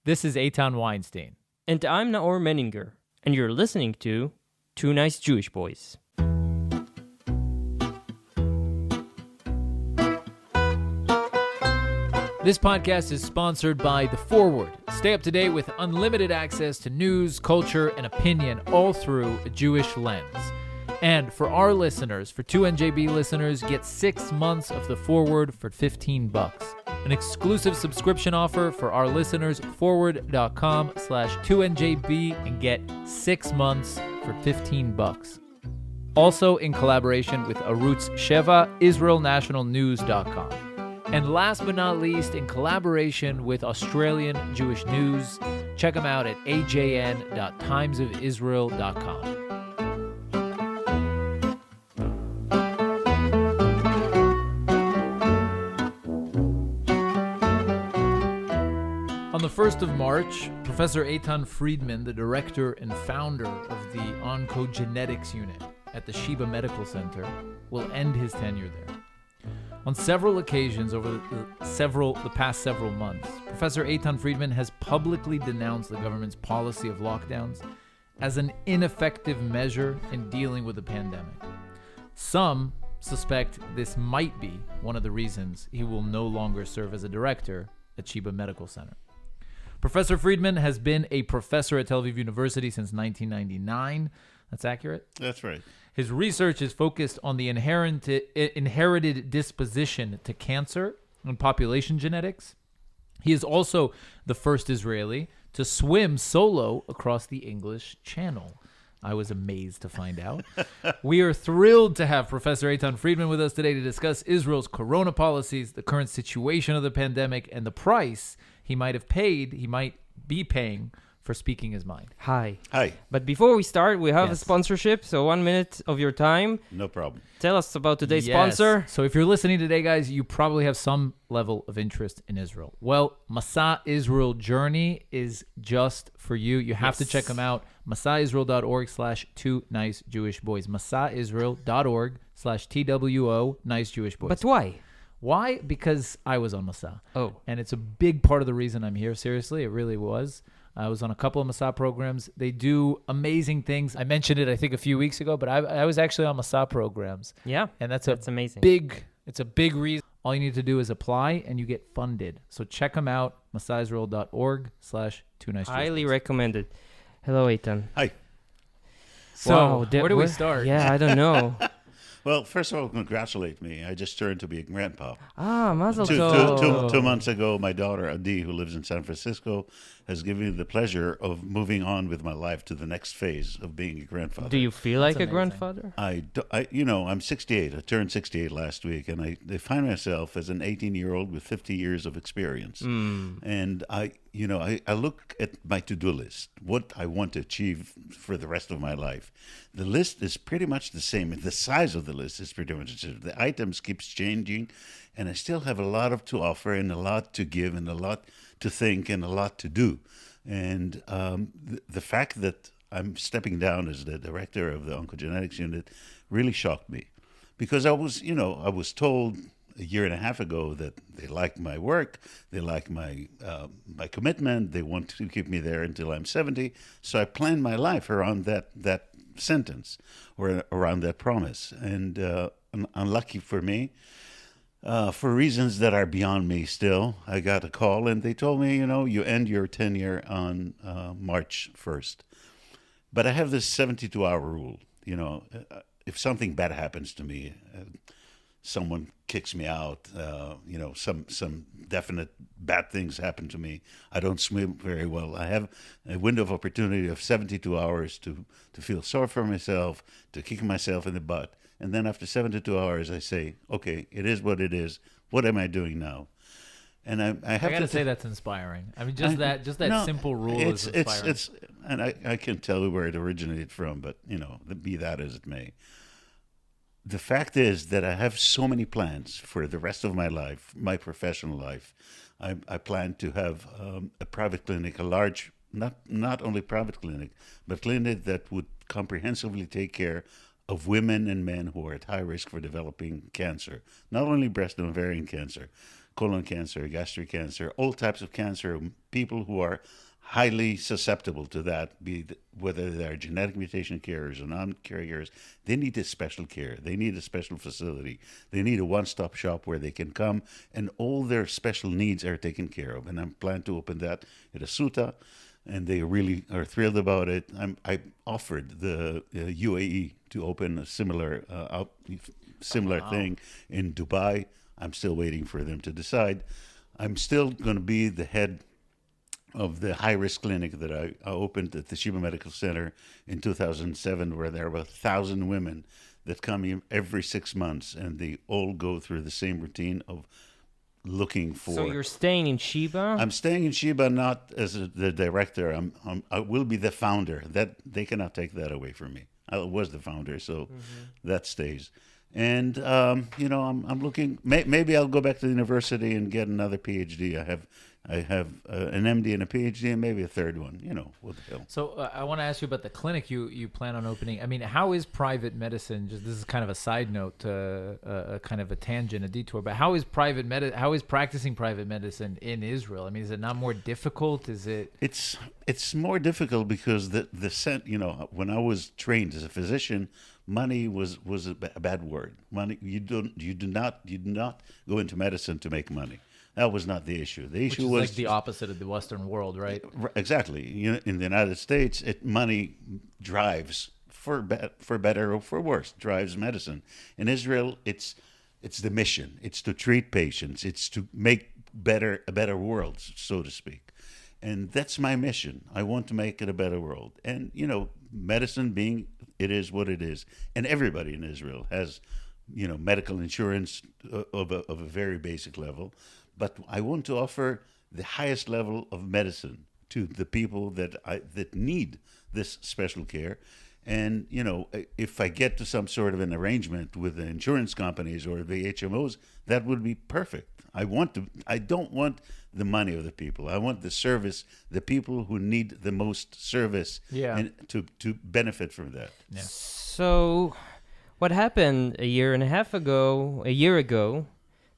This is Eitan Weinstein. And I'm Naor Menninger, and you're listening to Two Nice Jewish Boys. This podcast is sponsored by The Forward. Stay up to date with unlimited access to news, culture, and opinion, all through a Jewish lens. And for our listeners, for 2NJB listeners, get 6 months of The Forward for $15. An exclusive subscription offer for our listeners, forward.com/2NJB, and get 6 months for $15. Also in collaboration with Arutz Sheva, IsraelNationalNews.com. And last but not least, in collaboration with Australian Jewish News, check them out at ajn.timesofisrael.com. On the 1st of March, Professor Eitan Friedman, the director and founder of the Oncogenetics Unit at the Sheba Medical Center, will end his tenure there. On several occasions over the past several months, Professor Eitan Friedman has publicly denounced the government's policy of lockdowns as an ineffective measure in dealing with the pandemic. Some suspect this might be one of the reasons he will no longer serve as a director at Sheba Medical Center. Professor Friedman has been a professor at Tel Aviv University since 1999. That's accurate? That's right. His research is focused on the inherited disposition to cancer and population genetics. He is also the first Israeli to swim solo across the English Channel. I was amazed to find out. We are thrilled to have Professor Eitan Friedman with us today to discuss Israel's corona policies, the current situation of the pandemic, and the price he might be paying for speaking his mind. Hi. Hi. But before we start, we have a Yes. sponsorship, so 1 minute of your time. No problem. Tell us about today's Yes. sponsor. So if you're listening today, guys, you probably have some level of interest in Israel. Well, Masa Israel Journey is just for you. You have to check them out. masaisrael.org/2niceJewishBoys. masaisrael.org/TWO Nice Jewish Boys. But why? Why? Because I was on Masa. Oh. And it's a big part of the reason I'm here. Seriously, it really was. I was on a couple of Masa programs. They do amazing things. I mentioned it, I think, a few weeks ago, but I was actually on Masa programs. Yeah. And that's amazing. It's a big reason. All you need to do is apply and you get funded. So check them out, masaisrael.org/2niceJewishBoys. Highly recommended. Hello, Eitan. Hi. So, Wow, where do we start? Yeah, I don't know. Well, first of all, congratulate me. I just turned to be a grandpa. Mazel Two tov. months ago, my daughter, Adi, who lives in San Francisco, has given me the pleasure of moving on with my life to the next phase of being a grandfather. Do you feel like a amazing. grandfather? I'm 68. I turned 68 last week, and I define myself as an 18-year-old with 50 years of experience. And I look at my to-do list, what I want to achieve for the rest of my life. The list is pretty much the same. The size of the list is pretty much the same. The items keeps changing, and I still have a lot to offer and a lot to give and a lot to think and a lot to do. And the fact that I'm stepping down as the director of the Oncogenetics Unit really shocked me, because I was told a year and a half ago that they like my work, they like my commitment, they want to keep me there until I'm 70. So I planned my life around that sentence or around that promise. And unlucky for me, for reasons that are beyond me still, I got a call and they told me, you end your tenure on March 1st. But I have this 72-hour rule. If something bad happens to me, someone kicks me out, some definite bad things happen to me, I don't swim very well, I have a window of opportunity of 72 hours to feel sorry for myself, to kick myself in the butt. And then after 72 hours, I say, okay, it is what it is. What am I doing now? And I have I gotta say that's inspiring. I mean, that simple rule is inspiring. And I can't tell you where it originated from, but be that as it may. The fact is that I have so many plans for the rest of my life, my professional life. I plan to have a private clinic, a large, not only private clinic, but clinic that would comprehensively take care of women and men who are at high risk for developing cancer, not only breast and ovarian cancer, colon cancer, gastric cancer, all types of cancer, people who are highly susceptible to that, whether they're genetic mutation carriers or non-carriers, they need a special care. They need a special facility. They need a one-stop shop where they can come and all their special needs are taken care of. And I'm planning to open that at Asuta, and they really are thrilled about it. I offered the UAE to open a similar thing in Dubai. I'm still waiting for them to decide. I'm still going to be the head of the high-risk clinic that I opened at the Sheba Medical Center in 2007, where there are about 1,000 women that come in every 6 months, and they all go through the same routine of looking for... So you're staying in Sheba? I'm staying in Sheba not as the director. I will be the founder. That they cannot take that away from me. I was the founder, so that stays. And, I'm looking... Maybe I'll go back to the university and get another PhD. I have an MD and a PhD and maybe a third one. What the hell. So I want to ask you about the clinic you plan on opening. I mean, how is private medicine? This is kind of a side note, kind of a tangent, a detour. But how is practicing private medicine in Israel? I mean, is it not more difficult? Is it? It's more difficult because when I was trained as a physician, money was a bad word. Money, you do not go into medicine to make money. That was not the issue. The issue was like the opposite of the Western world, right? Exactly. In the United States, money drives, for better or for worse, drives medicine. In Israel, it's the mission. It's to treat patients. It's to make a better world, so to speak. And that's my mission. I want to make it a better world. And medicine being it is what it is, and everybody in Israel has medical insurance of a very basic level. But I want to offer the highest level of medicine to the people that need this special care. And, if I get to some sort of an arrangement with the insurance companies or the HMOs, that would be perfect. I don't want the money of the people. I want the service, the people who need the most service, and to benefit from that. Yeah. So what happened a year ago,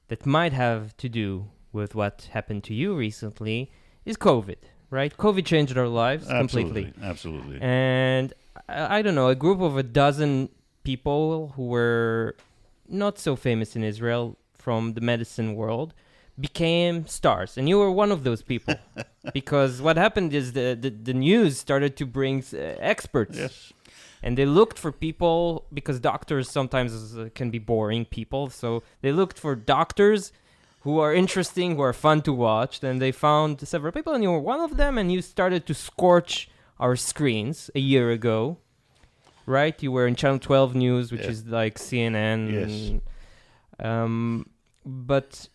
that might have to do with what happened to you recently is COVID, right? COVID changed our lives completely. Absolutely. And I don't know, a group of a dozen people who were not so famous in Israel from the medicine world became stars. And you were one of those people. Because what happened is the news started to bring experts. Yes. And they looked for people, because doctors sometimes can be boring people. So they looked for doctors who are interesting, who are fun to watch. Then they found several people, and you were one of them. And you started to scorch our screens a year ago, right? You were in Channel 12 News, which is like CNN. Yes. But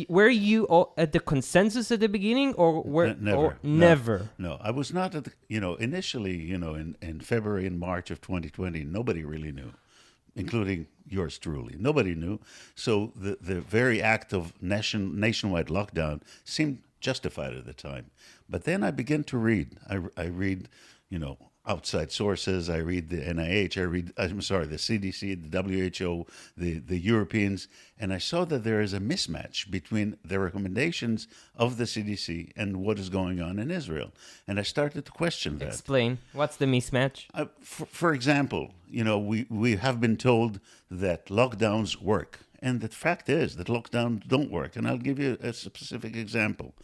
were you at the consensus at the beginning, or never? No, I was not at the, initially, in February and March of 2020, nobody really knew, including yours truly. Nobody knew. So the very act of nationwide lockdown seemed justified at the time. But then I began to read. I read, outside sources. I read the NIH. The CDC, the WHO, the Europeans, and I saw that there is a mismatch between the recommendations of the CDC and what is going on in Israel. And I started to question that. Explain. What's the mismatch? For example, we have been told that lockdowns work, and the fact is that lockdowns don't work. And I'll give you a specific example.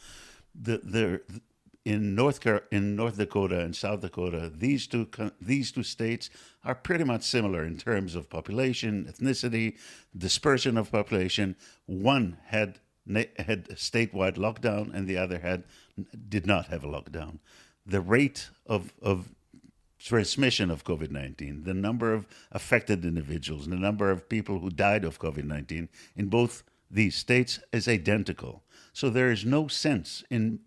In North Dakota and South Dakota, these two states are pretty much similar in terms of population, ethnicity, dispersion of population. One had a statewide lockdown, and the other did not have a lockdown. The rate of transmission of COVID-19, the number of affected individuals, the number of people who died of COVID-19 in both these states is identical. So there is no sense in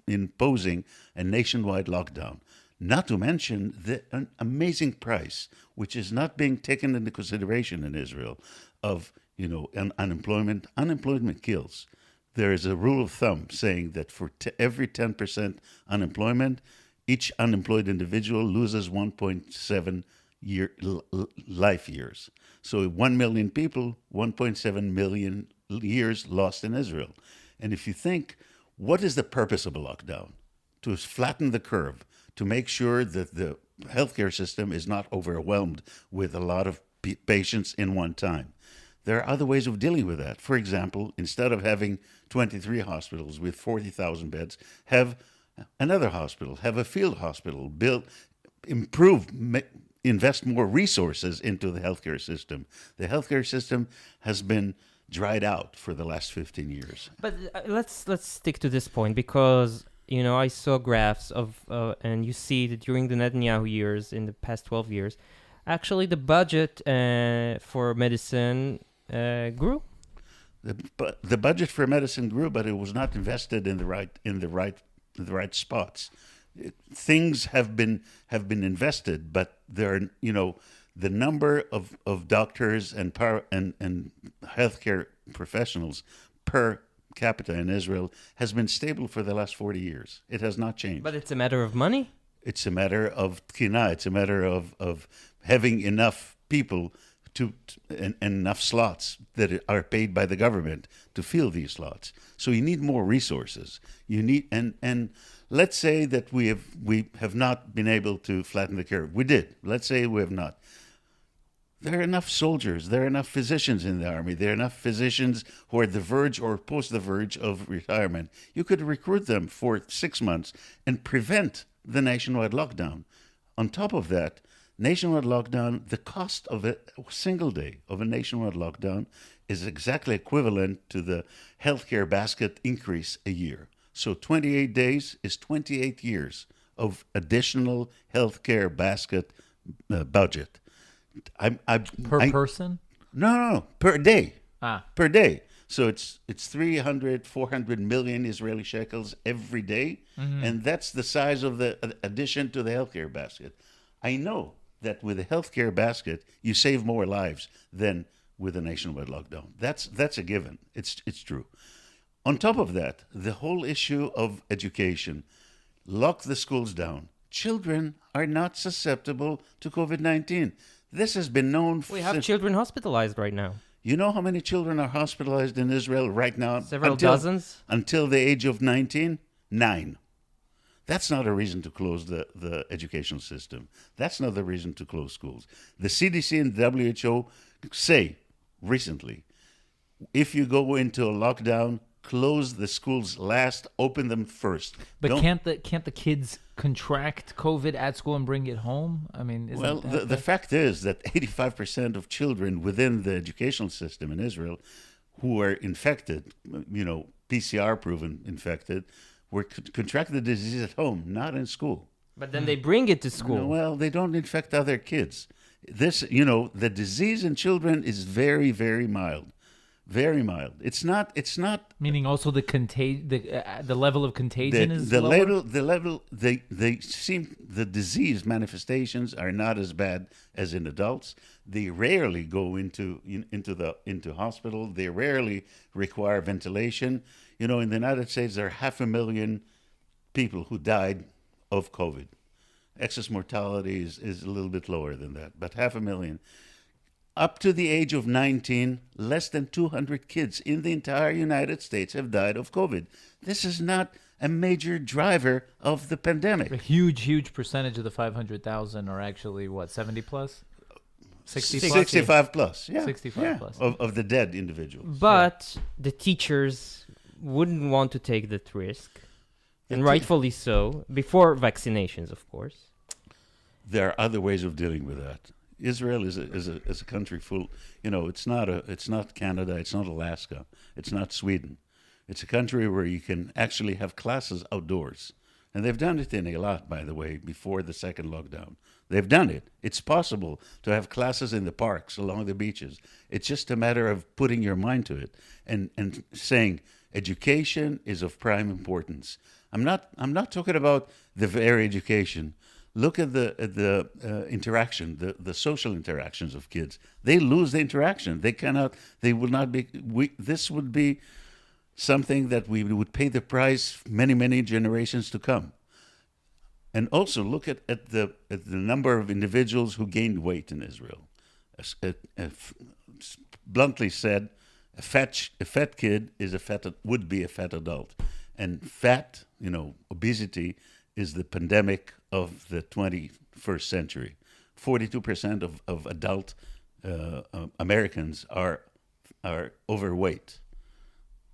imposing a nationwide lockdown, not to mention an amazing price, which is not being taken into consideration in Israel, of unemployment. Unemployment kills. There is a rule of thumb saying that for every 10% unemployment, each unemployed individual loses 1.7 life years. So 1 million people, 1.7 million years lost in Israel. And if you think, what is the purpose of a lockdown? To flatten the curve, to make sure that the healthcare system is not overwhelmed with a lot of patients in one time. There are other ways of dealing with that. For example, instead of having 23 hospitals with 40,000 beds, have another hospital, have a field hospital, invest more resources into the healthcare system. The healthcare system has been dried out for the last 15 years. But let's stick to this point, because I saw graphs of and you see that during the Netanyahu years, in the past 12 years, actually the budget for medicine grew. The budget for medicine grew, but it was not invested in the right spots. Things have been invested, but the number of doctors and healthcare professionals per capita in Israel has been stable for the last 40 years. It has not changed. But it's a matter of money? It's a matter of tkina. It's a matter of having enough people and enough slots that are paid by the government to fill these slots. So you need more resources. You need and let's say that we have not been able to flatten the curve. We did. Let's say we have not. There are enough soldiers. There are enough physicians in the army. There are enough physicians who are at the verge or post the verge of retirement. You could recruit them for 6 months and prevent the nationwide lockdown. On top of that, nationwide lockdown, the cost of a single day of a nationwide lockdown is exactly equivalent to the healthcare basket increase a year. So 28 days is 28 years of additional healthcare basket budget. Per person? No, per day. Per day. So it's 300, 400 million Israeli shekels every day, and that's the size of the addition to the healthcare basket. I know that with a healthcare basket, you save more lives than with a nationwide lockdown. That's a given. It's true. On top of that, the whole issue of education, lock the schools down. Children are not susceptible to COVID-19. This has been known. We have children hospitalized right now. You know how many children are hospitalized in Israel right now? Several dozens? Until the age of 19? 9. That's not a reason to close the educational system. That's not the reason to close schools. The CDC and WHO say recently, if you go into a lockdown, close the schools last, open them first. But can't the kids contract COVID at school and bring it home? I mean, the fact is that 85% of children within the educational system in Israel who are infected, PCR proven infected, were contracted the disease at home, not in school. But then they bring it to school. Well, they don't infect other kids. The disease in children is very, very mild. Very mild. It's not. Meaning also the level of contagion is lower? The disease manifestations are not as bad as in adults. They rarely go into hospital. They rarely require ventilation. In the United States, there are 500,000 people who died of COVID. Excess mortality is a little bit lower than that, but 500,000. Up to the age of 19, less than 200 kids in the entire United States have died of COVID. This is not a major driver of the pandemic. A huge percentage of the 500,000 are actually, 70 plus? 60 plus? 65 plus, yeah. 65 plus. Of the dead individuals. But the teachers wouldn't want to take that risk, and rightfully so, before vaccinations, of course. There are other ways of dealing with that. Israel is a country full. It's not Canada. It's not Alaska. It's not Sweden. It's a country where you can actually have classes outdoors, and they've done it in Eilat, by the way, before the second lockdown. They've done it. It's possible to have classes in the parks along the beaches. It's just a matter of putting your mind to it and saying education is of prime importance. I'm not talking about the very education. Look at the interaction, the social interactions of kids. They lose the interaction. They will not be. This would be something that we would pay the price many generations to come. And also look at the number of individuals who gained weight in Israel. Bluntly said, a fat kid is would be a fat adult, and fat, obesity is the pandemic of the 21st century. 42% of adult Americans are overweight,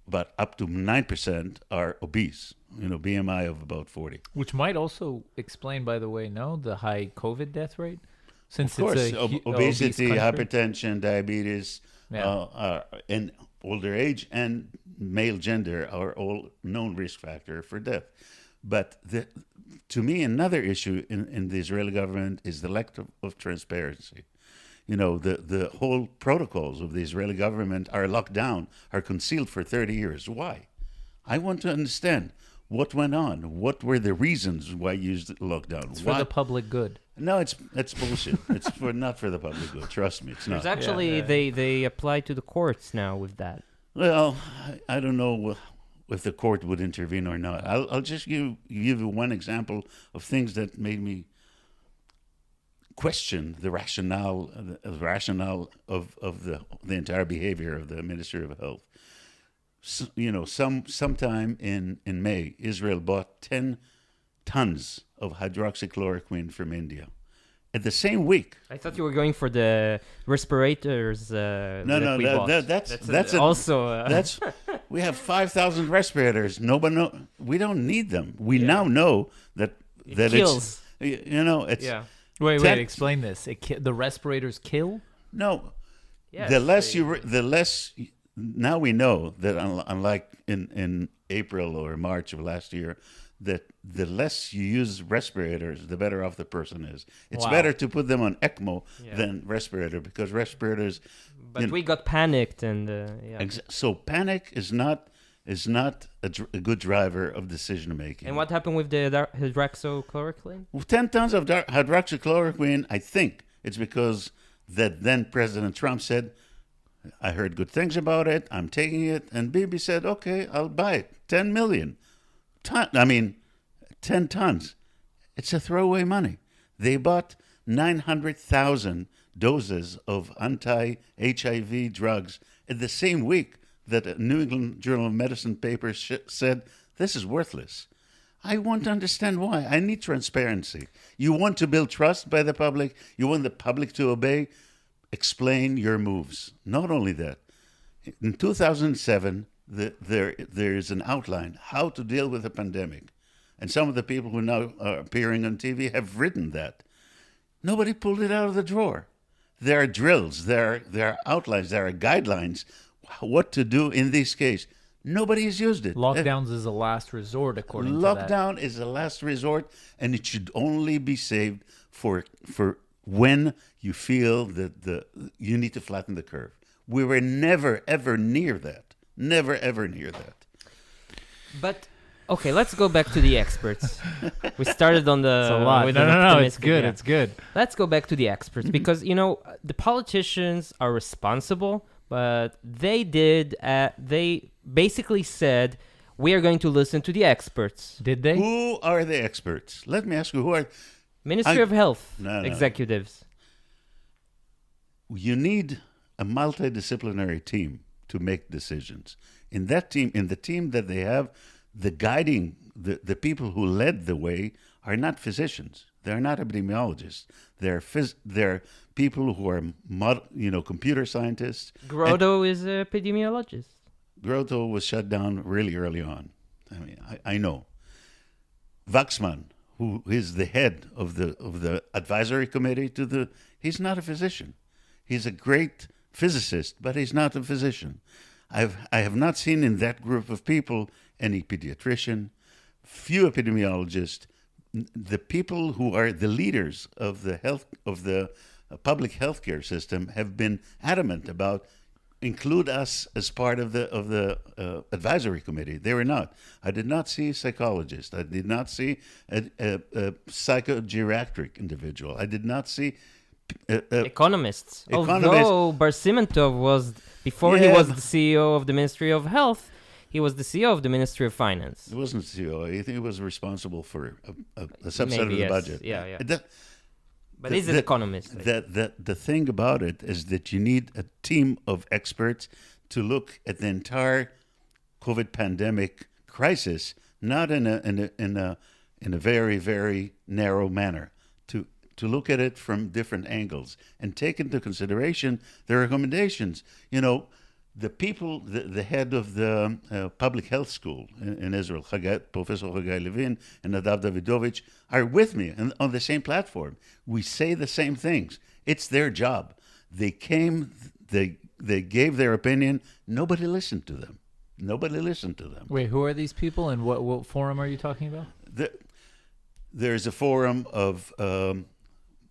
but up to 9% are obese. BMI of about 40. Which might also explain, by the way, the high COVID death rate, since Of course, it's a obesity, obese country. hypertension, diabetes, Yeah. and older age and male gender are all known risk factor for death. But to me, another issue in the Israeli government is the lack of transparency. The whole protocols of the Israeli government are locked down, are concealed for 30 years. Why? I want to understand what went on. What were the reasons why you used the lockdown? It's for the public good. No, it's bullshit. It's not for the public good. Trust me, it's not. There's actually they apply to the courts now with that. Well, I don't know if the court would intervene or not. I'll just give you one example of things that made me question the rationale of the entire behavior of the Ministry of Health. Sometime in May, Israel bought 10 tons of hydroxychloroquine from India. At the same week, I thought you were going for the respirators. That's also. We have 5,000 respirators. We don't need them. We now know that kills. it's Yeah. Wait, explain this. The respirators kill? no. Yes, the less. Now we know that unlike in April or March of last year, that the less you use respirators, the better off the person is. It's Wow. better to put them on ECMO than respirator, because respirators. But we got panicked and So panic is not a good driver of decision making. And what happened with the hydroxychloroquine? With 10 tons of hydroxychloroquine, I think it's because that then President Trump said, I heard good things about it, I'm taking it, and Bibi said, okay, I'll buy it. 10 million. 10 tons. It's a throwaway money. They bought 900,000 doses of anti-HIV drugs in the same week that a New England Journal of Medicine paper said, this is worthless. I want to understand why. I need transparency. You want to build trust by the public. You want the public to obey. Explain your moves. Not only that, in 2007, there is an outline how to deal with a pandemic. And some of the people who now are appearing on TV have written that. Nobody pulled it out of the drawer. There are drills, there are outlines, there are guidelines, what to do in this case. Nobody has used it. Lockdowns is a last resort, according to that. Lockdown is a last resort, and it should only be saved for when you feel that you need to flatten the curve. We were never, ever near that. Never, ever near that. But okay, let's go back to the experts. We started on the. It's a lot. with No, an it's optimistic- good. yeah. It's good. Let's go back to the experts because the politicians are responsible, but they basically said we are going to listen to the experts. Did they? Who are the experts? Let me ask you, who are... Ministry of Health No. executives. You need a multidisciplinary team to make decisions. In that team, in the team that they have, the the people who led the way are not physicians. They're not epidemiologists. They're people who are computer scientists. Grotto is an epidemiologist. Grotto was shut down really early on. I mean, I know. Waxman, who is the head of the advisory committee he's not a physician. He's a great physicist, but he's not a physician. I have not seen in that group of people any pediatrician, few epidemiologists. The people who are the leaders of the public healthcare system have been adamant about include us as part of the advisory committee. They were not. I did not see a psychologist. I did not see a psychogeriatric individual. I did not see Economists. Economists. Although Bar Simentov was, before he was the CEO of the Ministry of Health, he was the CEO of the Ministry of Finance. It wasn't CEO. I think he was responsible for a subset Maybe, of the yes. budget. Yeah. That- But he's an economist. The thing about it is that you need a team of experts to look at the entire COVID pandemic crisis, not in a very, very narrow manner, to look at it from different angles and take into consideration the recommendations. You know, the people, the head of the public health school in Israel, Professor Levin and Nadav Davidovich, are with me on the same platform. We say the same things. It's their job. They came, they gave their opinion. Nobody listened to them. Nobody listened to them. Wait, who are these people, and what forum are you talking about? There's a forum of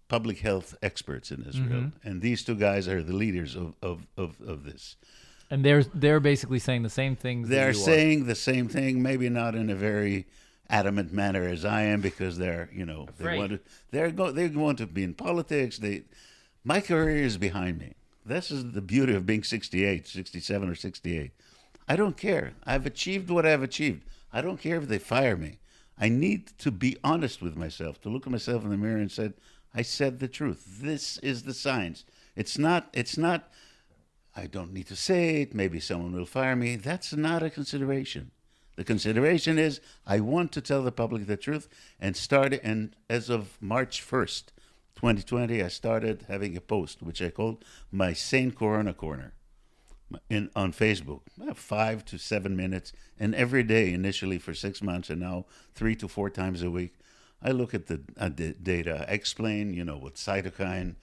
public health experts in Israel, and these two guys are the leaders of this. And they're basically saying the same things. They're saying the same thing, maybe not in a very adamant manner as I am, because they're, you know, they want to be in politics. My career is behind me. This is the beauty of being 68, 67 or 68. I don't care. I've achieved what I've achieved. I don't care if they fire me. I need to be honest with myself, to look at myself in the mirror and say, I said the truth. This is the science. It's not, I don't need to say it. Maybe someone will fire me. That's not a consideration. The consideration is I want to tell the public the truth, and as of March 1st, 2020, I started having a post, which I called my Sane Corona Corner on Facebook. 5 to 7 minutes, and every day initially for 6 months, and now 3 to 4 times a week. I look at the data. I explain, you know, what cytokine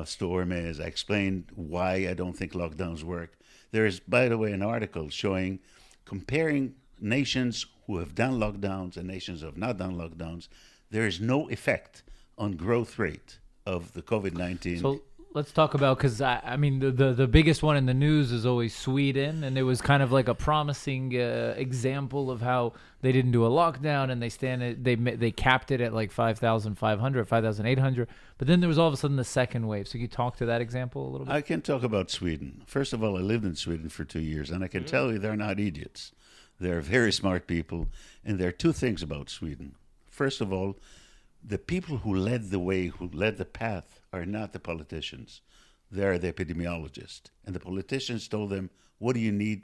storm is. I explain why I don't think lockdowns work. There is, by the way, an article comparing nations who have done lockdowns and nations who have not done lockdowns. There is no effect on growth rate of the COVID-19. So let's talk about, because I mean the biggest one in the news is always Sweden, and it was kind of like a promising example of how they didn't do a lockdown, and they capped it at like 5,500, 5,800. But then there was all of a sudden the second wave. So can you talk to that example a little bit? I can talk about Sweden. First of all, I lived in Sweden for 2 years, and I can tell you they're not idiots. They're very smart people, and there are two things about Sweden. First of all, the people who led the way, who led the path, are not the politicians. They're the epidemiologists. And the politicians told them, what do you need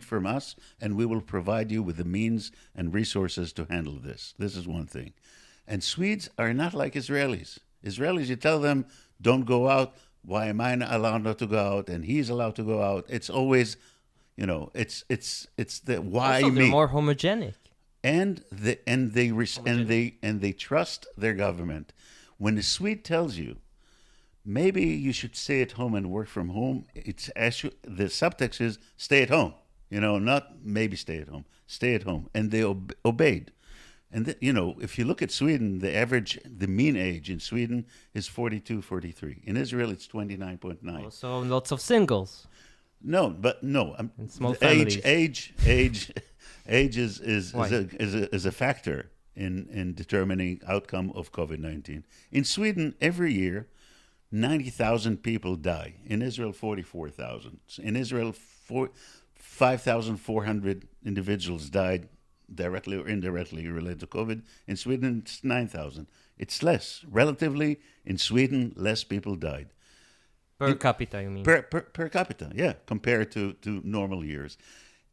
from us? And we will provide you with the means and resources to handle this. This is one thing. And Swedes are not like Israelis. Israelis, you tell them, don't go out. Why am I not allowed not to go out? And he's allowed to go out. It's always, you know, it's the why also, me. they're more homogenic. And they trust their government. When the Swede tells you, maybe you should stay at home and work from home, it's actually, the subtext is stay at home. You know, not maybe stay at home. Stay at home, and they obeyed. And you know, if you look at Sweden, the mean age in Sweden is 42, 43. In Israel, it's 29.9. Also, lots of singles. No. Small families. Age is a factor in determining outcome of COVID-19. In Sweden, every year, 90,000 people die. In Israel, 44,000. In Israel, 5,400 individuals died directly or indirectly related to COVID. In Sweden, it's 9,000. It's less. Relatively, in Sweden, less people died. Per capita, you mean? Per capita, yeah, compared to normal years.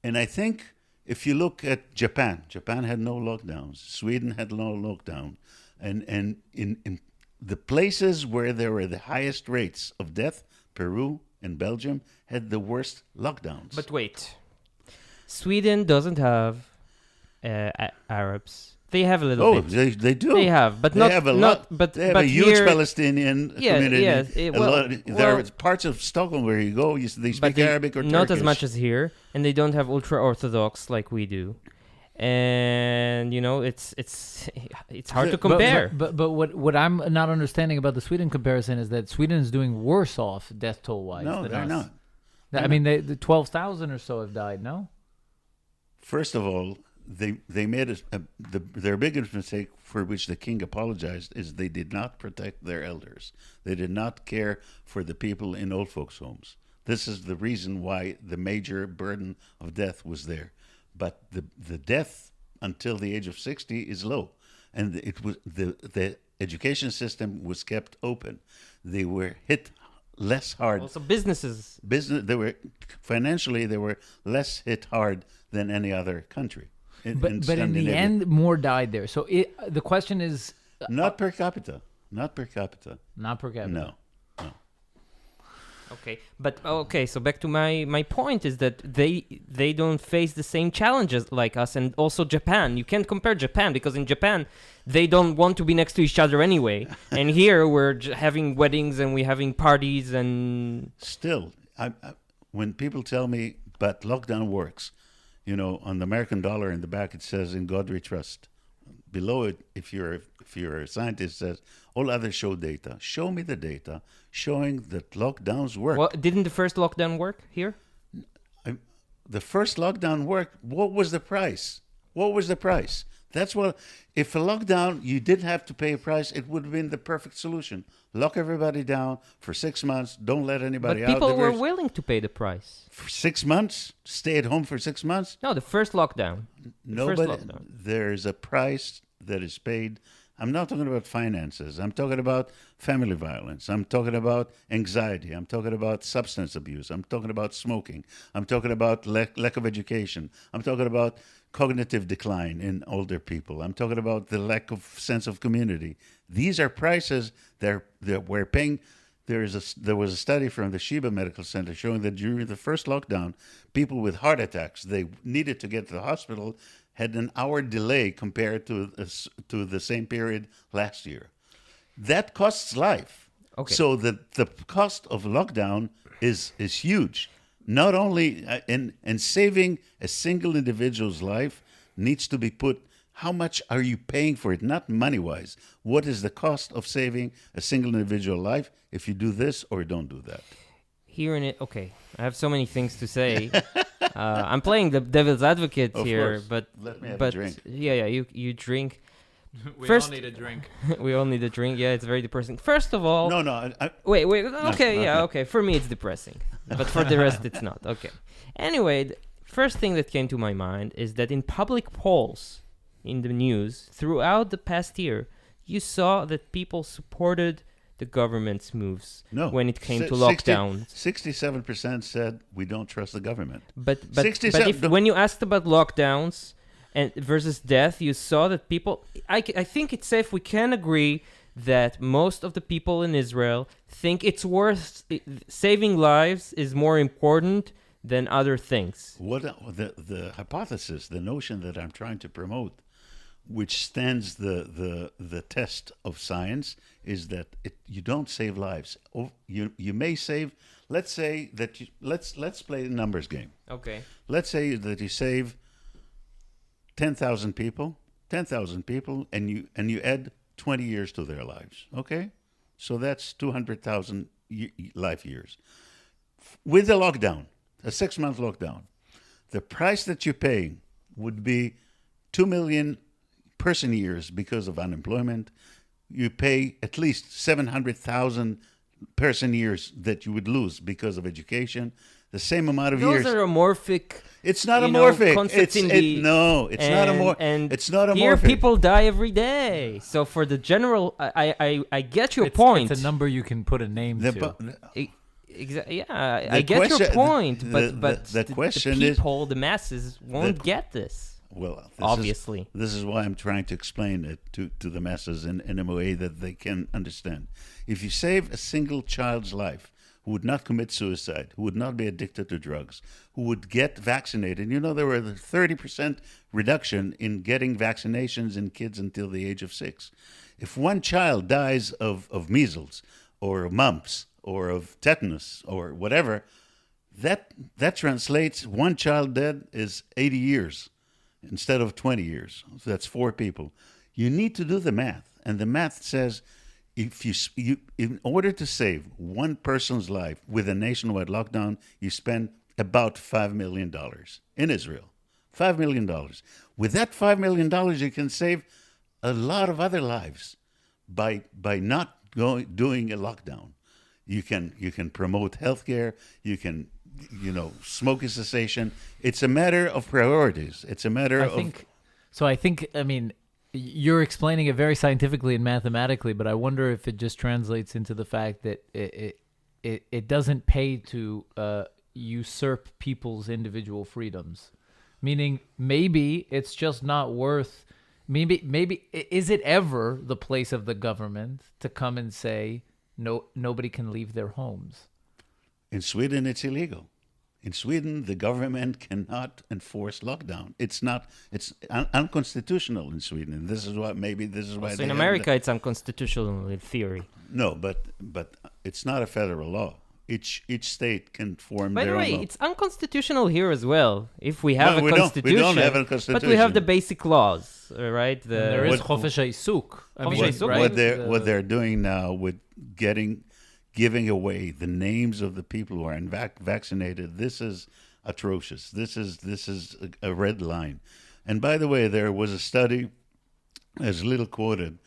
And I think if you look at Japan had no lockdowns. Sweden had no lockdown. And in the places where there were the highest rates of death, Peru and Belgium had the worst lockdowns. But wait. Sweden doesn't have Arabs. They have a little bit. They do. They have, but they not have a not. lot. But they have but a huge here, Palestinian community. Yes. There are parts of Stockholm where you go, they speak Arabic or not Turkish. as much as here, and they don't have ultra orthodox like we do. And you know, it's hard to compare. But what I'm not understanding about the Sweden comparison is that Sweden is doing worse off death toll wise. No, than they're us. not. I mean, the 12,000 or so have died. No. First of all, they made their biggest mistake, for which the king apologized, is they did not protect their elders. They did not care for the people in old folks' homes. This is the reason why the major burden of death was there. But the death until the age of 60 is low, and it was the education system was kept open. They were hit less hard. Also, businesses. Financially they were less hit hard than any other country. But in the Scandinavia. end, more died there. So the question is Not per capita. Not per capita. not per capita. No. Okay, but so back to my point is that they don't face the same challenges like us, and also Japan. You can't compare Japan because in Japan they don't want to be next to each other anyway, and here we're having weddings and we're having parties and Still, when people tell me, but lockdown works, on the American dollar in the back it says, "In God we trust." Below it, if you're a scientist, it says all others show data. Show me the data showing that lockdowns work. well, didn't the first lockdown work here? The first lockdown worked. What was the price? What was the price? That's what. If a lockdown, you didn't have to pay a price, it would have been the perfect solution. Lock everybody down for 6 months. Don't let anybody But out. people were willing to pay the price. For 6 months. Stay at home for 6 months. No, the first lockdown. Nobody. lockdown. There's a price that is paid. I'm not talking about finances. I'm talking about family violence. I'm talking about anxiety. I'm talking about substance abuse. I'm talking about smoking. I'm talking about lack of education. I'm talking about cognitive decline in older people. I'm talking about the lack of sense of community. These are prices that we're paying. There was a study from the Sheba Medical Center showing that during the first lockdown, people with heart attacks, they needed to get to the hospital, had an hour delay compared to the same period last year. That costs life. Okay. So the cost of lockdown is huge. Not only and saving a single individual's life needs to be put. How much are you paying for it? Not money-wise. What is the cost of saving a single individual life if you do this or don't do that? Here in it, okay. I have so many things to say. I'm playing the devil's advocate Of here, course. but Let me have a but drink. yeah, you drink. We First- all need a drink. We all need a drink. Yeah, it's very depressing. First of all, No. wait. Okay, yeah, okay. okay. For me, it's depressing, but for the rest, it's not. Okay. Anyway, the first thing that came to my mind is that in public polls in the news throughout the past year, you saw that people supported the government's moves No. when it came to 60 lockdowns. 67% said we don't trust the government. But 67 if, when you asked about lockdowns and versus death, you saw that people. I think it's safe. We can agree that most of the people in Israel think it's worth saving lives is more important than other things. What the hypothesis, the notion that I'm trying to promote, which stands the test of science, is that you don't save lives. You may save. Let's say that let's play a numbers game. Okay. Let's say that you save 10,000 people, and you add 20 years to their lives. Okay, so that's 200,000 life years. With a lockdown, a 6-month lockdown, the price that you're paying would be 2 million person years because of unemployment. You pay at least 700,000 person years that you would lose because of education. The same amount of years. Those are amorphic. It's not you know, amorphic. concepts in the- It's not amorphic. And It's not here amorphic. people die every day. So for the general, I get your point. It's a number you can put a name The to. bu- Yeah, I get your question- point, the- but the question the is- people, the masses, won't get this. Well, Obviously. this is why I'm trying to explain it to the masses in a way that they can understand. If you save a single child's life who would not commit suicide, who would not be addicted to drugs, who would get vaccinated, there were a 30% reduction in getting vaccinations in kids until the age of 6. If one child dies of measles or mumps or of tetanus or whatever, that translates, one child dead is 80 years. Instead of 20 years. So that's 4 people. You need to do the math. And the math says if you in order to save one person's life with a nationwide lockdown, you spend about $5 million in Israel. $5 million. With that $5 million, you can save a lot of other lives by not doing a lockdown. You can promote healthcare. You can smoking cessation. It's a matter of priorities. It's a matter I think, you're explaining it very scientifically and mathematically, but I wonder if it just translates into the fact that it doesn't pay to usurp people's individual freedoms. Meaning, maybe it's just not worth. Maybe is it ever the place of the government to come and say nobody can leave their homes? In Sweden, it's illegal. In Sweden, the government cannot enforce lockdown. It's unconstitutional in Sweden. And this is why So in America, it's unconstitutional in theory. No, but it's not a federal law. Each state can form By their the own way, law. it's unconstitutional here as well. If we have a constitution, we don't have a constitution, but we have the basic laws, right? There is Chofesh HaIsuk. What they're doing now with giving away the names of the people who are vaccinated, this is atrocious. This is a red line. And by the way, there was a study, as little quoted,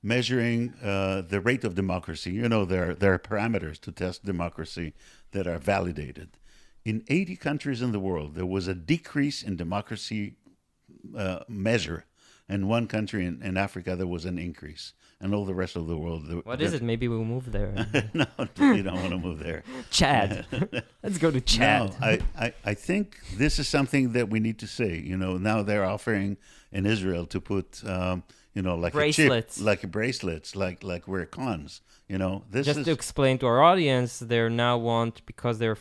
measuring the rate of democracy. You know, there are parameters to test democracy that are validated. In 80 countries in the world, there was a decrease in democracy measure. In one country in Africa, there was an increase. And all the rest of the world... What is it? Maybe we'll move there. No, you don't want to move there. Chad. Let's go to Chad. No, I think this is something that we need to say. You know, now they're offering in Israel to put... like bracelets, like wear cons. You know, just to explain to our audience, they now want, because they're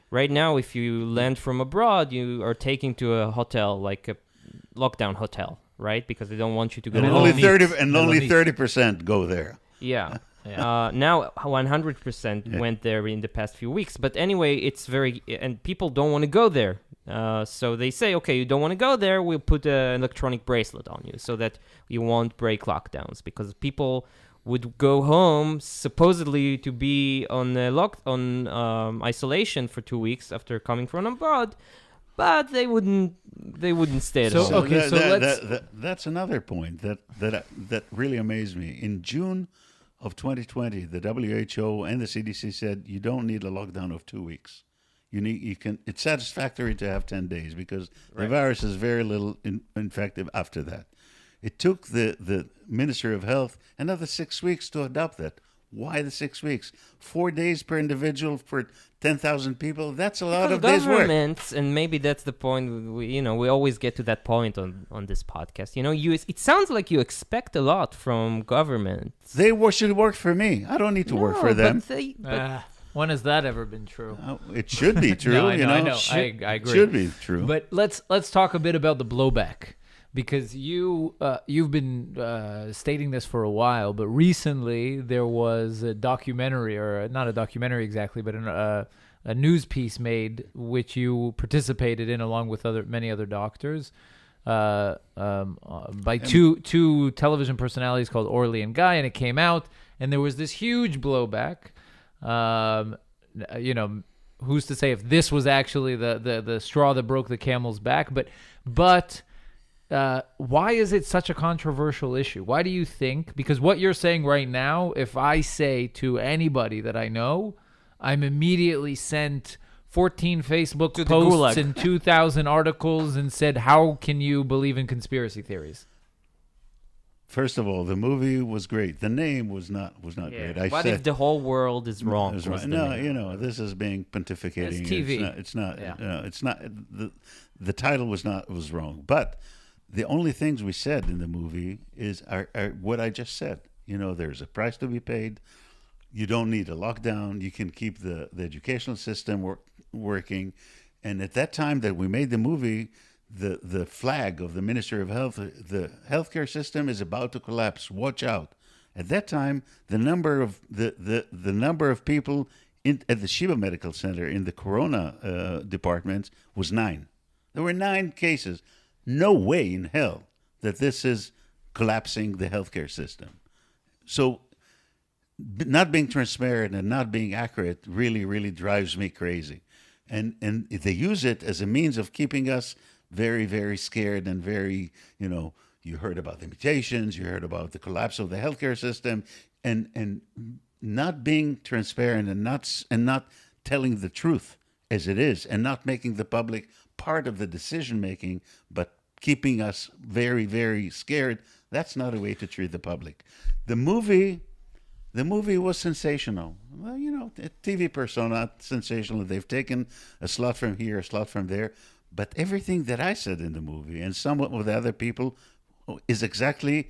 right now, if you land from abroad, you are taken to a hotel, like a lockdown hotel, right? Because they don't want you to go. And only 30% go there. Yeah. Now 100% went there in the past few weeks. But anyway, it's and people don't want to go there. So they say, okay, you don't want to go there, we'll put an electronic bracelet on you so that you won't break lockdowns, because people would go home supposedly to be on isolation for 2 weeks after coming from abroad, but they wouldn't stay at home. That's another point that really amazed me. In June of 2020, the WHO and the CDC said you don't need a lockdown of 2 weeks. It's satisfactory to have 10 days because the virus is very little infective after that. It took the Minister of Health another 6 weeks to adopt that. Why the 6 weeks? 4 days per individual for 10,000 people. That's a lot of days' work. Governments, and maybe that's the point. We always get to that point on this podcast. It sounds like you expect a lot from governments. They should work for me. I don't need to work for them. When has that ever been true? It should be true. No, I know. I agree. It should be true. But let's talk a bit about the blowback, because you've been stating this for a while, but recently there was a documentary, or not a documentary exactly, but a news piece made, which you participated in along with many other doctors, by two television personalities called Orly and Guy, and it came out, and there was this huge blowback. Who's to say if this was actually the straw that broke the camel's back? But why is it such a controversial issue? Why do you think? Because what you're saying right now, if I say to anybody that I know, I'm immediately sent 14 Facebook posts and 2,000 articles and said, how can you believe in conspiracy theories? First of all, the movie was great. The name was not great. What if the whole world is wrong? No, this is being pontificating. It's TV. It's not. It's not. The title was wrong. But the only things we said in the movie are what I just said. There's a price to be paid. You don't need a lockdown. You can keep the educational system working. And at that time that we made the movie, the flag of the Minister of Health, the healthcare system is about to collapse. Watch out! At that time, the number of people at the Sheba Medical Center in the Corona departments was 9. There were 9 cases. No way in hell that this is collapsing the healthcare system. So, not being transparent and not being accurate really, really drives me crazy. And they use it as a means of keeping us very, very scared and very, you heard about the mutations, you heard about the collapse of the healthcare system, and not being transparent and not telling the truth as it is, and not making the public part of the decision making, but keeping us very, very scared. That's not a way to treat the public. The movie The movie was sensational. Well, a TV persona, sensational. They've taken a slot from here, a slot from there. But everything that I said in the movie and some of the other people is exactly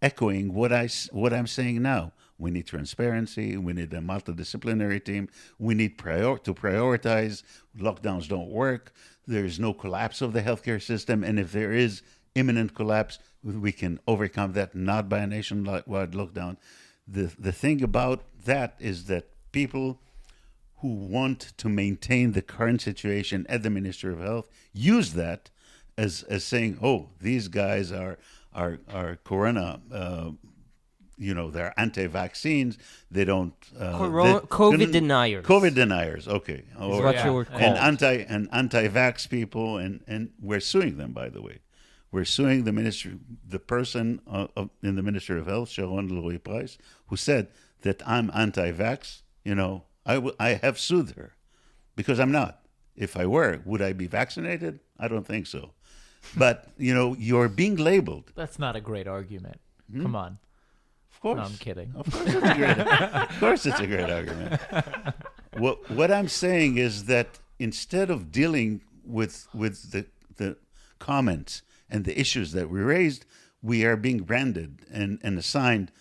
echoing what I'm saying now. We need transparency. We need a multidisciplinary team. We need to prioritize. Lockdowns don't work. There is no collapse of the healthcare system. And if there is imminent collapse, we can overcome that not by a nationwide lockdown. The thing about that is that people who want to maintain the current situation at the Ministry of Health use that as saying, oh, these guys are corona, they're anti-vaccines. They don't COVID deniers. COVID deniers, okay. Is what you were called. And anti-vax people, and we're suing them, by the way. We're suing the person in the Ministry of Health, Sharon Louis-Price, who said that I'm anti-vax. I have sued her because I'm not. If I were, would I be vaccinated? I don't think so. But, you're being labeled. That's not a great argument. Come on. Of course. No, I'm kidding. Of course it's a great argument. What I'm saying is that instead of dealing with the comments and the issues that we raised, we are being branded and assigned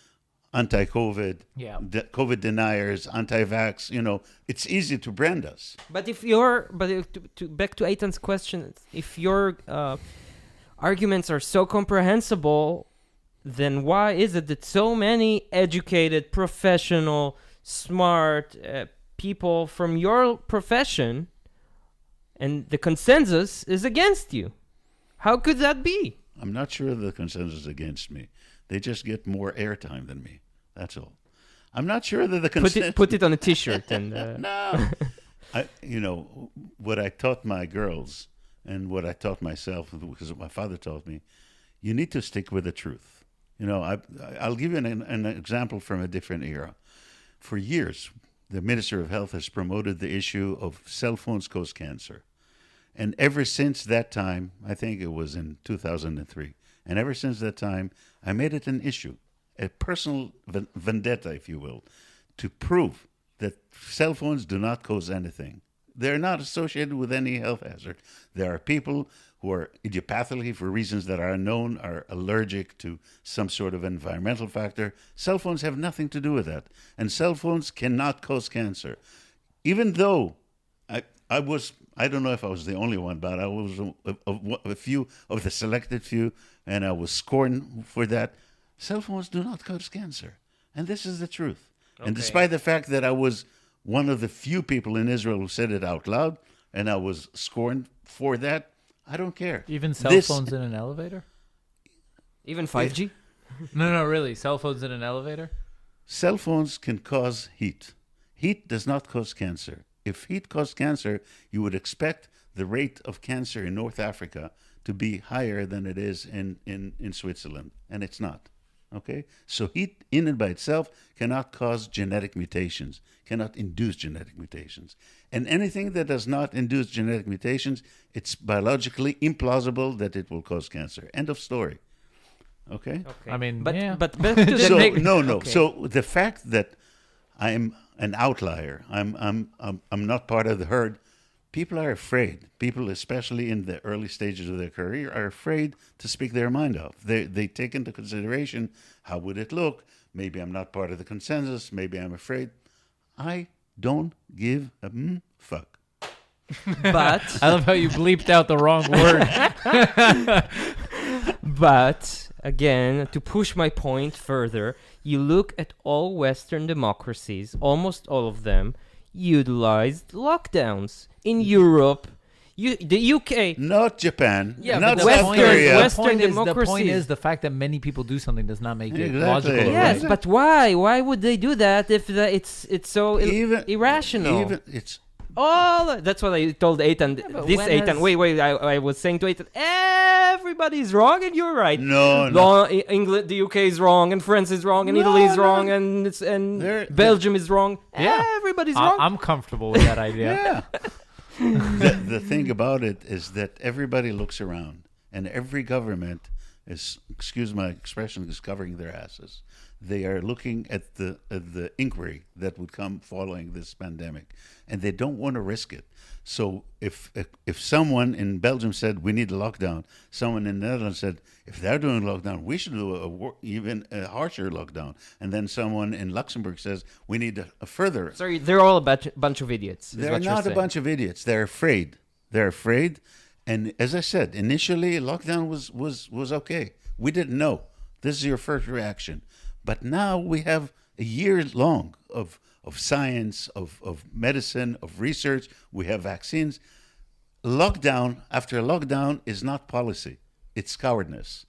anti-COVID, COVID deniers, anti-vax. It's easy to brand us. But back to Eitan's question, if your arguments are so comprehensible, then why is it that so many educated, professional, smart people from your profession and the consensus is against you? How could that be? I'm not sure the consensus is against me. They just get more airtime than me. That's all. I'm not sure that the consensus... Put it on a T-shirt. And No. What I taught my girls and what I taught myself, because my father taught me, you need to stick with the truth. I'll give you an example from a different era. For years, the Minister of Health has promoted the issue of cell phones cause cancer. And ever since that time, I think it was in 2003, and ever since that time, I made it an issue, a personal vendetta, if you will, to prove that cell phones do not cause anything. They're not associated with any health hazard. There are people who are idiopathically, for reasons that are unknown, are allergic to some sort of environmental factor. Cell phones have nothing to do with that. And cell phones cannot cause cancer. Even though I don't know if I was the only one, but I was a few of the selected few, and I was scorned for that. Cell phones do not cause cancer. And this is the truth. Okay. And despite the fact that I was one of the few people in Israel who said it out loud, and I was scorned for that, I don't care. Even cell phones in an elevator? Even 5G? No, really. Cell phones in an elevator? Cell phones can cause heat. Heat does not cause cancer. If heat caused cancer, you would expect the rate of cancer in North Africa to be higher than it is in Switzerland, and it's not. Okay? So heat in and by itself cannot cause genetic mutations, cannot induce genetic mutations. And anything that does not induce genetic mutations, it's biologically implausible that it will cause cancer. End of story. Okay? I mean, but but no. So the fact that I'm an outlier, I'm not part of the herd, people are afraid. People, especially in the early stages of their career, are afraid to speak their mind out. They take into consideration, how would it look? Maybe I'm not part of the consensus. Maybe I'm afraid. I don't give a fuck. But I love how you bleeped out the wrong word. But again, to push my point further, you look at all Western democracies, almost all of them utilized lockdowns. In Europe, the UK, not Japan, not the South Korea. Western the democracies. point is the fact that many people do something does not make it Exactly. logical. or Yes, right. but why? Why would they do that if it's so irrational? That's what I told Eitan. but This when Eitan. has- Wait. I was saying to Eitan, everybody's wrong and you're right. No. England, the UK is wrong, and France is wrong, and Italy is wrong, and Belgium is wrong. Yeah. Everybody's wrong. I'm comfortable with that idea. Yeah. the thing about it is that everybody looks around, and every government excuse my expression, is covering their asses. They are looking at the inquiry that would come following this pandemic, and they don't want to risk it. So if someone in Belgium said we need a lockdown, someone in the Netherlands said if they're doing a lockdown, we should do even a harsher lockdown, and then someone in Luxembourg says we need a further. Sorry, they're all a bunch of idiots. They're not a bunch of idiots. They're afraid. They're afraid, and as I said, initially lockdown was okay. We didn't know. This is your first reaction. But now we have a year long of science, of medicine, of research. We have vaccines. Lockdown after lockdown is not policy. It's cowardness.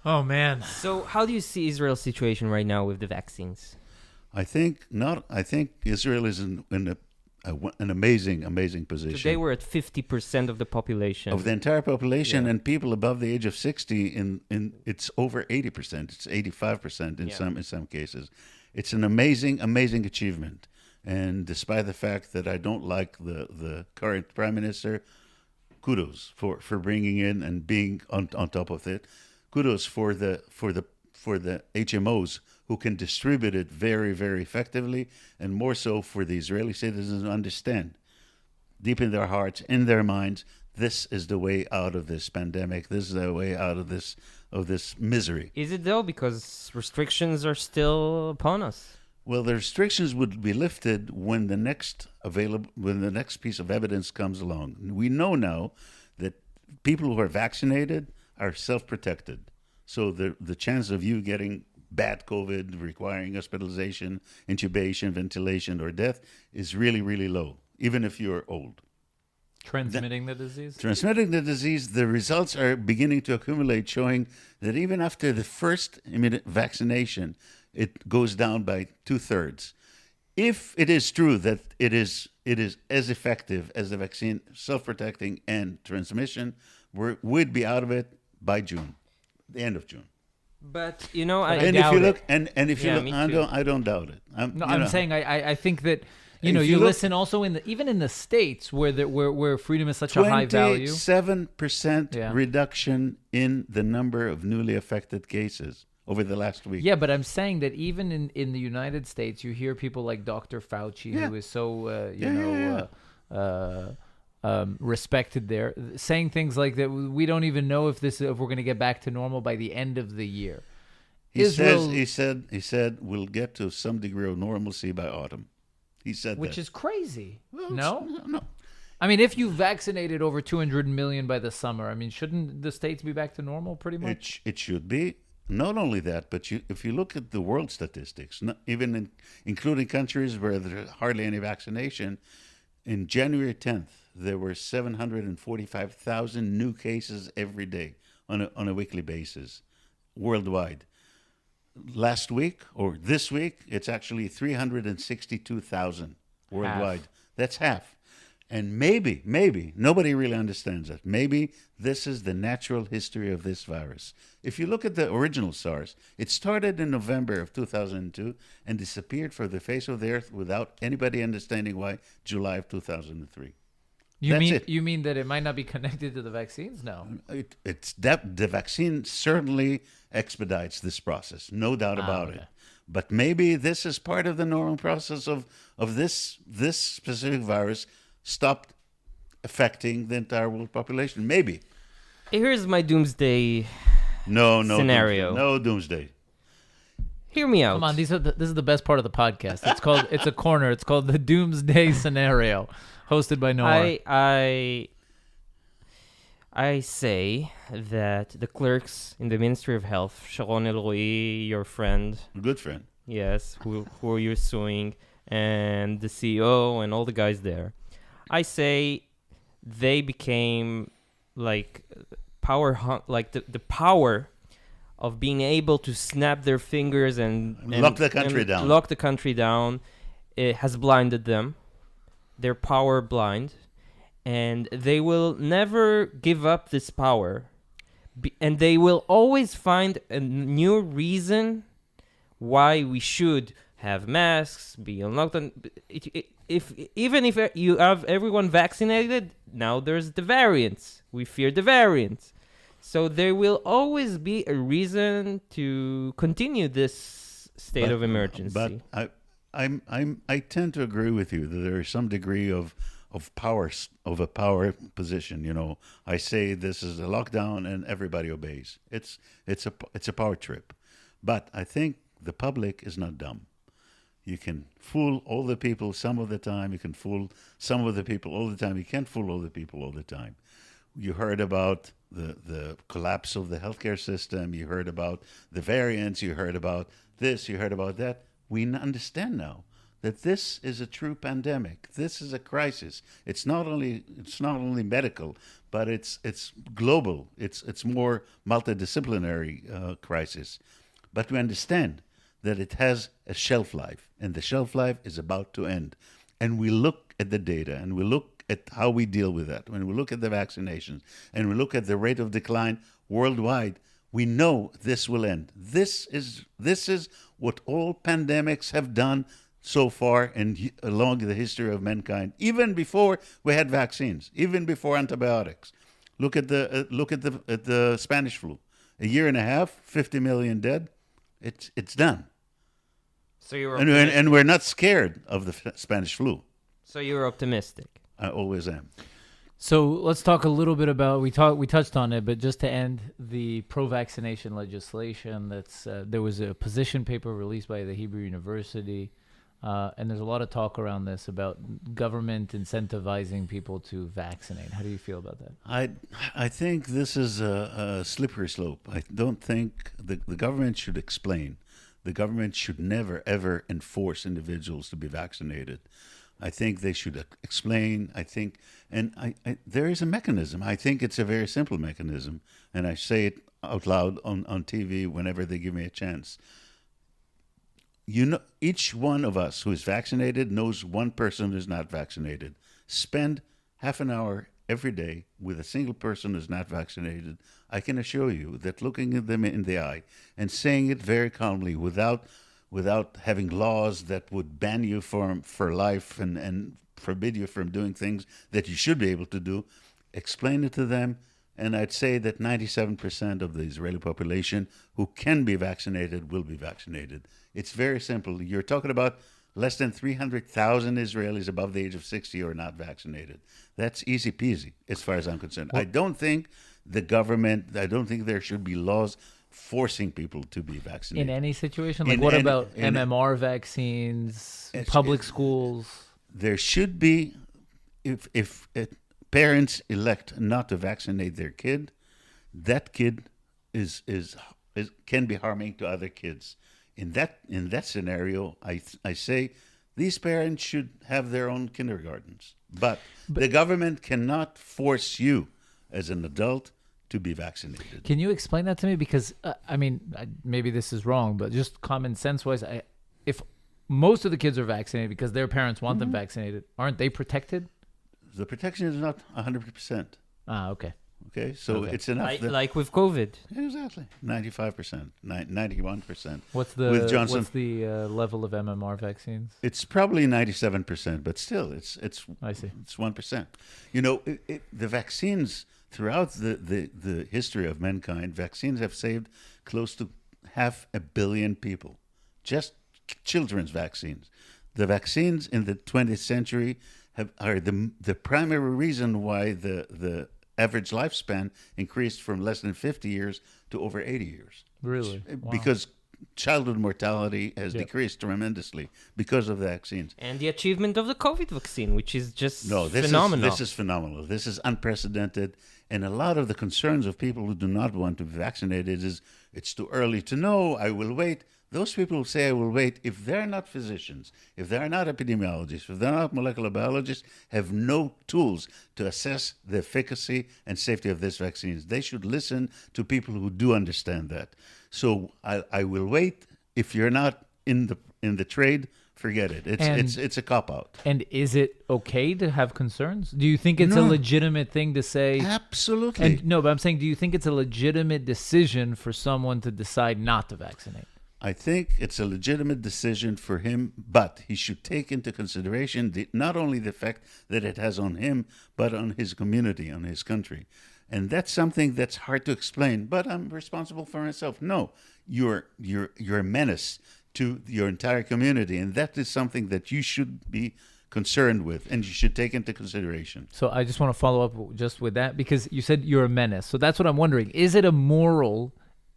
Oh, man. So how do you see Israel's situation right now with the vaccines? I think Israel is in an amazing position. Today we're at 50% of the population. Of the entire population, and people above the age of 60, in it's over 80%. It's 85% in some cases. It's an amazing achievement. And despite the fact that I don't like the current prime minister, kudos for bringing in and being on top of it. Kudos for the HMOs who can distribute it very, very effectively, and more so for the Israeli citizens who understand deep in their hearts, in their minds, this is the way out of this pandemic. This is the way out of this misery. Is it though? Because restrictions are still upon us. Well, the restrictions would be lifted when the next piece of evidence comes along. We know now that people who are vaccinated are self-protected. So the chance of you getting bad COVID requiring hospitalization, intubation, ventilation, or death is really, really low, even if you're old. Transmitting the disease? Transmitting the disease, the results are beginning to accumulate, showing that even after the first vaccination, it goes down by 2/3. If it is true that it is as effective as the vaccine, self-protecting and transmission, we'd be out of it by June, the end of June. But I and if you look, and if you look, I don't doubt it. I'm saying I think that you listen also even in the States where freedom is such a high value. 27% reduction in the number of newly affected cases over the last week. Yeah, but I'm saying that even in the United States, you hear people like Dr. Fauci, who is so respected there, saying things like that. We don't even know if we're going to get back to normal by the end of the year. He said we'll get to some degree of normalcy by autumn. He said which that. is crazy. Well, No. I mean, if you vaccinated over 200 million by the summer, I mean, shouldn't the States be back to normal pretty much? It should be. Not only that, but if you look at the world statistics, including countries where there's hardly any vaccination, in January 10th, there were 745,000 new cases every day on a weekly basis worldwide. Last week, or this week, it's actually 362,000 worldwide. That's half. And maybe, nobody really understands that. Maybe this is the natural history of this virus. If you look at the original SARS, it started in November of 2002 and disappeared from the face of the earth without anybody understanding why, July of 2003. You mean that it might not be connected to the vaccines? No. It's that the vaccine certainly expedites this process, no doubt about it. But maybe this is part of the normal process of this specific virus stopped affecting the entire world population. Maybe. Here's my doomsday scenario. No doomsday. Hear me out. Come on, this is the best part of the podcast. It's a corner. It's called the Doomsday Scenario, hosted by Noah. I say that the clerks in the Ministry of Health, Sharon Elroi, your friend, good friend, yes, who you're suing, and the CEO and all the guys there, I say they became like the power of being able to snap their fingers and lock the country down. Lock the country down. It has blinded them. They're power blind, and they will never give up this power. And they will always find a new reason why we should have masks, be on lockdown. Even if you have everyone vaccinated, now there's the variants. We fear the variants. So there will always be a reason to continue this state of emergency. But I tend to agree with you that there is some degree of power, of a power position. You know, I say this is a lockdown and everybody obeys. It's a power trip. But I think the public is not dumb. You can fool all the people some of the time. You can fool some of the people all the time. You can't fool all the people all the time. You heard about the collapse of the healthcare system. You heard about the variants. You heard about this. You heard about that. We understand now that this is a true pandemic. This is a crisis. It's not only medical, but it's global. It's more multidisciplinary crisis. But we understand that it has a shelf life, and the shelf life is about to end. And we look at the data, and we look at how we deal with that. When we look at the vaccinations, and we look at the rate of decline worldwide, we know this will end. This is what all pandemics have done so far and along the history of mankind, even before we had vaccines, even before antibiotics. Look at the Spanish flu. A year and a half, 50 million dead. It's done. So you're and we're not scared of the Spanish flu. So you're optimistic. I always am. So let's talk a little bit about we touched on it, but just to end the pro-vaccination legislation. There was a position paper released by the Hebrew University, and there's a lot of talk around this about government incentivizing people to vaccinate. How do you feel about that? I think this is a slippery slope. I don't think the government should explain. The government should never, ever enforce individuals to be vaccinated. I think they should explain. I think, and there is a mechanism. I think it's a very simple mechanism, and I say it out loud on TV whenever they give me a chance. You know, each one of us who is vaccinated knows one person who's not vaccinated. Spend half an hour every day with a single person who's not vaccinated. I can assure you that looking at them in the eye and saying it very calmly without having laws that would ban you for life and forbid you from doing things that you should be able to do, explain it to them, and I'd say that 97% of the Israeli population who can be vaccinated will be vaccinated. It's very simple. You're talking about less than 300,000 Israelis above the age of 60 who are not vaccinated. That's easy peasy as far as I'm concerned. I don't think there should be laws forcing people to be vaccinated. In any situation? Like what about MMR vaccines, public schools? There should be, if parents elect not to vaccinate their kid, that kid can be harming to other kids. In that scenario, I say these parents should have their own kindergartens. But the government cannot force you as an adult to be vaccinated. Can you explain that to me? Because, maybe this is wrong, but just common sense-wise, if most of the kids are vaccinated because their parents want them vaccinated, aren't they protected? The protection is not 100%. Ah, okay. Okay, so it's enough. Like with COVID. Exactly. 95%, 91%. What's with Johnson? What's the level of MMR vaccines? It's probably 97%, but still, it's I see. It's 1%. You know, the vaccines throughout the history of mankind, vaccines have saved close to 500 million people. Just children's vaccines. The vaccines in the 20th century are the primary reason why the average lifespan increased from less than 50 years to over 80 years. Really? Wow. Because childhood mortality has decreased tremendously because of the vaccines. And the achievement of the COVID vaccine, which is just this phenomenal. This is phenomenal. This is unprecedented. And a lot of the concerns of people who do not want to be vaccinated is it's too early to know, I will wait. Those people who say I will wait, if they're not physicians, if they're not epidemiologists, if they're not molecular biologists, have no tools to assess the efficacy and safety of these vaccines. They should listen to people who do understand that. So I will wait. If you're not in the trade, forget it. It's a cop-out. And is it okay to have concerns? Do you think it's a legitimate thing to say? Absolutely. But I'm saying, do you think it's a legitimate decision for someone to decide not to vaccinate? I think it's a legitimate decision for him, but he should take into consideration not only the effect that it has on him, but on his community, on his country. And that's something that's hard to explain, but I'm responsible for myself. No, you're a menace to your entire community, and that is something that you should be concerned with and you should take into consideration. So I just want to follow up just with that, because you said you're a menace. So that's what I'm wondering. Is it a moral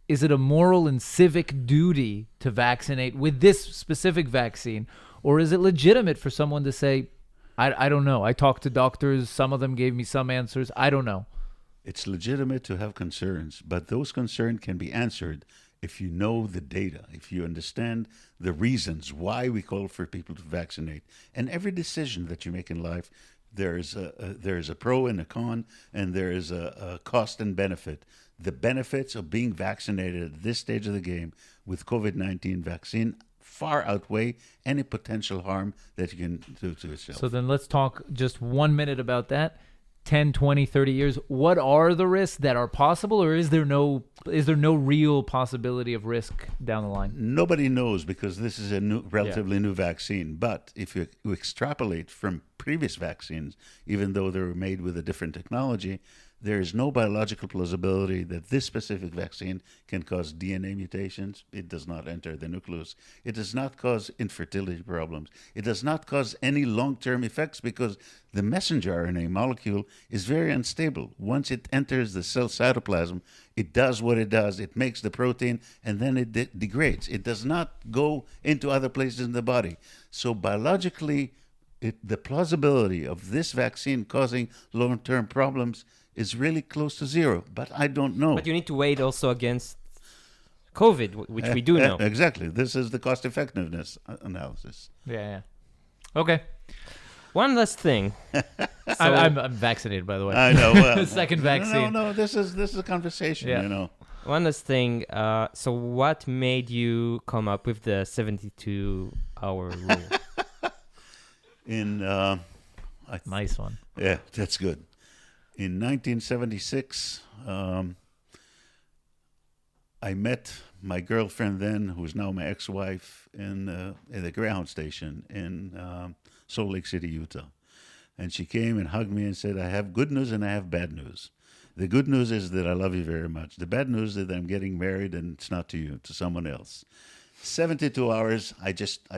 and civic duty to vaccinate with this specific vaccine, or is it legitimate for someone to say, I don't know. I talked to doctors. Some of them gave me some answers. I don't know. It's legitimate to have concerns, but those concerns can be answered if you know the data, if you understand the reasons why we call for people to vaccinate. And every decision that you make in life, there is a pro and a con, and there is a cost and benefit. The benefits of being vaccinated at this stage of the game with COVID-19 vaccine far outweigh any potential harm that you can do to yourself. So then let's talk just 1 minute about that. 10, 20, 30 years. What are the risks that are possible, or is there no real possibility of risk down the line? Nobody knows, because this is a relatively new vaccine. But if you extrapolate from previous vaccines, even though they were made with a different technology, there is no biological plausibility that this specific vaccine can cause DNA mutations. It does not enter the nucleus. It does not cause infertility problems. It does not cause any long-term effects, because the messenger RNA molecule is very unstable. Once it enters the cell cytoplasm, it does what it does. It makes the protein, and then it degrades. It does not go into other places in the body. So biologically, the plausibility of this vaccine causing long-term problems is really close to zero, but I don't know. But you need to weigh it also against COVID, which we do know. Exactly. This is the cost-effectiveness analysis. Yeah. Okay. One last thing. I'm vaccinated, by the way. I know. Well, Second vaccine. No. This is a conversation. Yeah. You know. One last thing. So what made you come up with the 72-hour rule? Nice one. Yeah, that's good. In 1976, I met my girlfriend then, who is now my ex-wife, in the Greyhound station in Salt Lake City, Utah. And she came and hugged me and said, I have good news and I have bad news. The good news is that I love you very much. The bad news is that I'm getting married, and it's not to you, to someone else. 72 hours, I just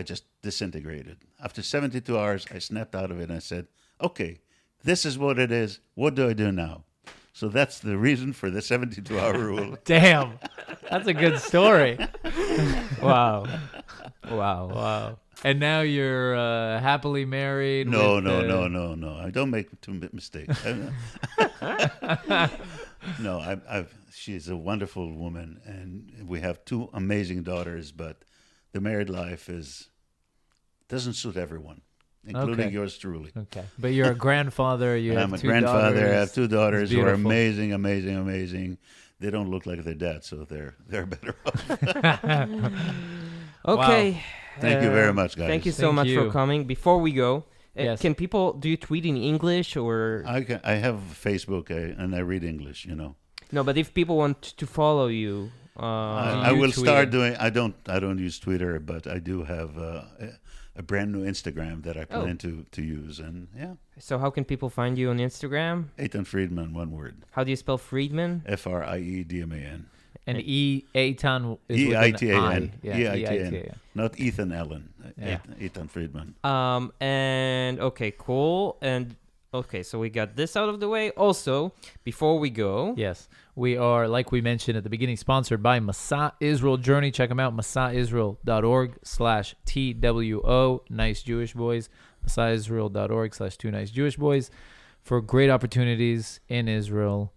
disintegrated. After 72 hours, I snapped out of it and I said, okay, this is what it is. What do I do now? So that's the reason for the 72-hour rule. Damn. That's a good story. Wow. And now you're happily married. No. I don't make too mistakes. No, she's a wonderful woman, and we have 2 amazing daughters, but the married life doesn't suit everyone, including yours truly. Okay. But you're a grandfather. I'm a grandfather. I have 2 daughters who are amazing. They don't look like their dad, so they're better off. Okay. Wow. Thank you very much, guys. Thank you so much for coming. Before we go, Yes. Can people, do you tweet in English or? I have Facebook and I read English, No, but if people want to follow you, I will start doing. I don't use Twitter, but I do have a brand new Instagram that I plan to use, and yeah. So how can people find you on Instagram? Eitan Friedman, one word. How do you spell Friedman? Friedman. And Eitan is Eitan. Yeah. Not Ethan Allen. Yeah. Eitan Friedman. And okay, cool. And okay, so we got this out of the way. Also, before we go, yes, we are, like we mentioned at the beginning, sponsored by Masa Israel Journey. Check them out, masaisrael.org/TWO. Nice Jewish Boys. masaisrael.org/2 Nice Jewish Boys for great opportunities in Israel.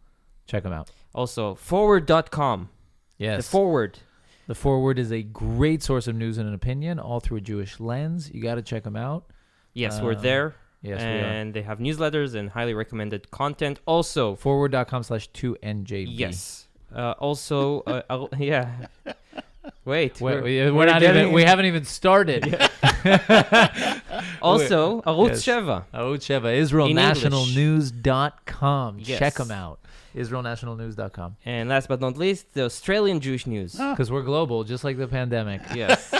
Check them out. Also, forward.com. Yes. The Forward. The Forward is a great source of news and an opinion, all through a Jewish lens. You got to check them out. Yes, we're there. Yes, we are. And they have newsletters and highly recommended content. Also, forward.com/2NJB. Yes. Also, yeah. Wait, we haven't even started. Also, Arutz Sheva. Arutz Sheva, IsraelNationalNews.com. Yes. Check them out. IsraelNationalNews.com. And last but not least, the Australian Jewish News. Because we're global, just like the pandemic. Yes.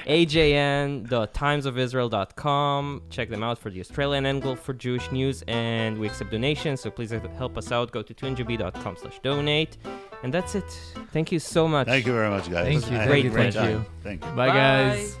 AJN.timesofisrael.com. Check them out for the Australian angle for Jewish news. And we accept donations, so please help us out. Go to twinjb.com/donate. And that's it. Thank you so much. Thank you very much, guys. Thank you. I had a Great great pleasure. time. Thank you. Bye, guys.